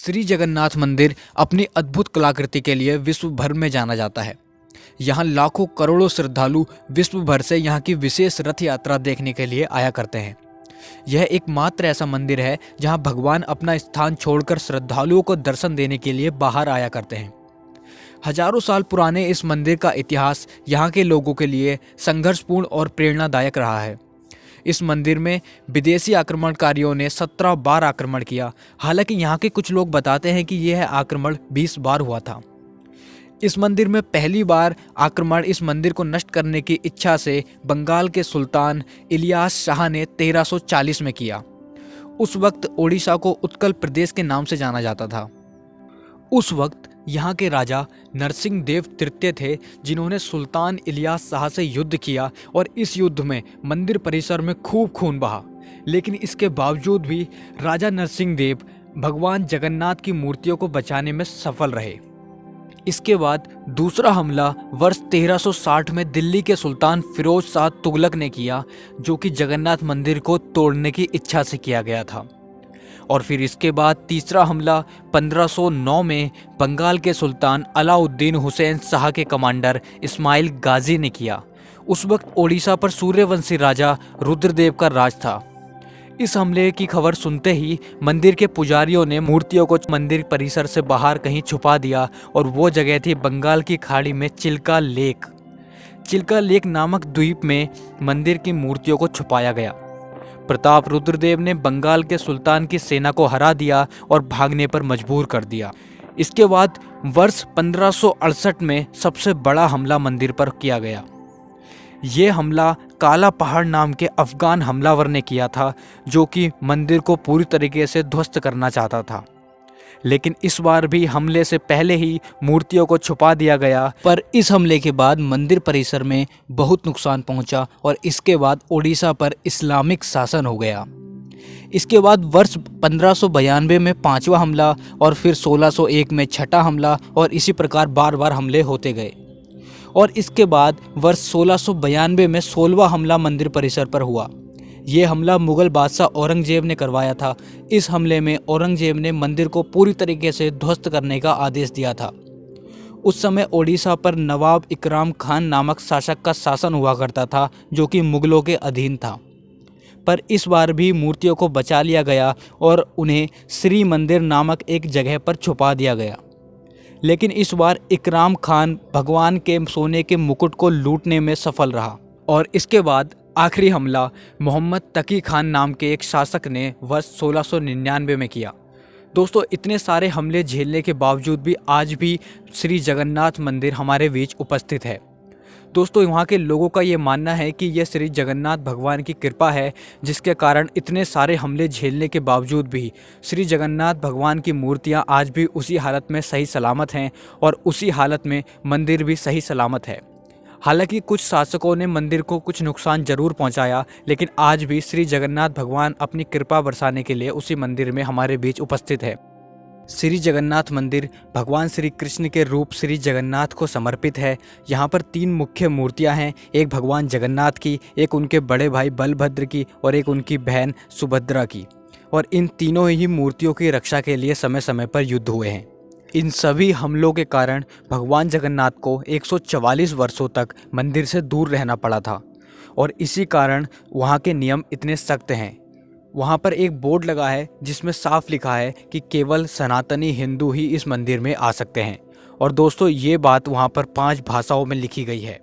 श्री जगन्नाथ मंदिर अपनी अद्भुत कलाकृति के लिए विश्व भर में जाना जाता है। यहाँ लाखों करोड़ों श्रद्धालु विश्व भर से यहाँ की विशेष रथ यात्रा देखने के लिए आया करते हैं। यह एकमात्र ऐसा मंदिर है जहाँ भगवान अपना स्थान छोड़कर श्रद्धालुओं को दर्शन देने के लिए बाहर आया करते हैं। हजारों साल पुराने इस मंदिर का इतिहास यहाँ के लोगों के लिए संघर्षपूर्ण और प्रेरणादायक रहा है। इस मंदिर में विदेशी आक्रमणकारियों ने 17 बार आक्रमण किया। हालांकि यहाँ के कुछ लोग बताते हैं कि यह आक्रमण 20 बार हुआ था। इस मंदिर में पहली बार आक्रमण इस मंदिर को नष्ट करने की इच्छा से बंगाल के सुल्तान इलियास शाह ने 1340 में किया। उस वक्त ओडिशा को उत्कल प्रदेश के नाम से जाना जाता था। उस वक्त यहाँ के राजा नरसिंह देव तृतीय थे, जिन्होंने सुल्तान इलियास शाह से युद्ध किया और इस युद्ध में मंदिर परिसर में खूब खून बहा। लेकिन इसके बावजूद भी राजा नरसिंह देव भगवान जगन्नाथ की मूर्तियों को बचाने में सफल रहे। इसके बाद दूसरा हमला वर्ष 1360 में दिल्ली के सुल्तान फिरोज शाह तुगलक ने किया, जो कि जगन्नाथ मंदिर को तोड़ने की इच्छा से किया गया था। और फिर इसके बाद तीसरा हमला 1509 में बंगाल के सुल्तान अलाउद्दीन हुसैन शाह के कमांडर इस्माइल गाजी ने किया। उस वक्त ओडिशा पर सूर्यवंशी राजा रुद्रदेव का राज था। इस हमले की खबर सुनते ही मंदिर के पुजारियों ने मूर्तियों को मंदिर परिसर से बाहर कहीं छुपा दिया और वो जगह थी बंगाल की खाड़ी में चिल्का लेक। चिल्का लेक नामक द्वीप में मंदिर की मूर्तियों को छुपाया गया। प्रताप रुद्रदेव ने बंगाल के सुल्तान की सेना को हरा दिया और भागने पर मजबूर कर दिया। इसके बाद वर्ष 1568 में सबसे बड़ा हमला मंदिर पर किया गया। ये हमला काला पहाड़ नाम के अफगान हमलावर ने किया था, जो कि मंदिर को पूरी तरीके से ध्वस्त करना चाहता था। लेकिन इस बार भी हमले से पहले ही मूर्तियों को छुपा दिया गया। पर इस हमले के बाद मंदिर परिसर में बहुत नुकसान पहुंचा और इसके बाद ओडिशा पर इस्लामिक शासन हो गया। इसके बाद वर्ष 1592 में पांचवा हमला और फिर 1601 में छठा हमला और इसी प्रकार बार बार हमले होते गए। और इसके बाद वर्ष 1692 में 16वां हमला मंदिर परिसर पर हुआ। ये हमला मुगल बादशाह औरंगजेब ने करवाया था। इस हमले में औरंगजेब ने मंदिर को पूरी तरीके से ध्वस्त करने का आदेश दिया था। उस समय ओडिशा पर नवाब इकराम खान नामक शासक का शासन हुआ करता था, जो कि मुगलों के अधीन था। पर इस बार भी मूर्तियों को बचा लिया गया और उन्हें श्री मंदिर नामक एक जगह पर छुपा दिया गया। लेकिन इस बार इकराम खान भगवान के सोने के मुकुट को लूटने में सफल रहा। और इसके बाद आखिरी हमला मोहम्मद तकी खान नाम के एक शासक ने वर्ष 1699 में किया। दोस्तों, इतने सारे हमले झेलने के बावजूद भी आज भी श्री जगन्नाथ मंदिर हमारे बीच उपस्थित है। दोस्तों, वहाँ के लोगों का ये मानना है कि यह श्री जगन्नाथ भगवान की कृपा है, जिसके कारण इतने सारे हमले झेलने के बावजूद भी श्री जगन्नाथ भगवान की मूर्तियाँ आज भी उसी हालत में सही सलामत हैं और उसी हालत में मंदिर भी सही सलामत है। हालांकि कुछ शासकों ने मंदिर को कुछ नुकसान जरूर पहुंचाया, लेकिन आज भी श्री जगन्नाथ भगवान अपनी कृपा बरसाने के लिए उसी मंदिर में हमारे बीच उपस्थित है। श्री जगन्नाथ मंदिर भगवान श्री कृष्ण के रूप श्री जगन्नाथ को समर्पित है। यहाँ पर 3 मुख्य मूर्तियाँ हैं, एक भगवान जगन्नाथ की, एक उनके बड़े भाई बलभद्र की और एक उनकी बहन सुभद्रा की। और इन तीनों ही मूर्तियों की रक्षा के लिए समय समय पर युद्ध हुए हैं। इन सभी हमलों के कारण भगवान जगन्नाथ को 144 वर्षों तक मंदिर से दूर रहना पड़ा था और इसी कारण वहाँ के नियम इतने सख्त हैं। वहाँ पर एक बोर्ड लगा है जिसमें साफ लिखा है कि केवल सनातनी हिंदू ही इस मंदिर में आ सकते हैं। और दोस्तों, ये बात वहाँ पर 5 भाषाओं में लिखी गई है।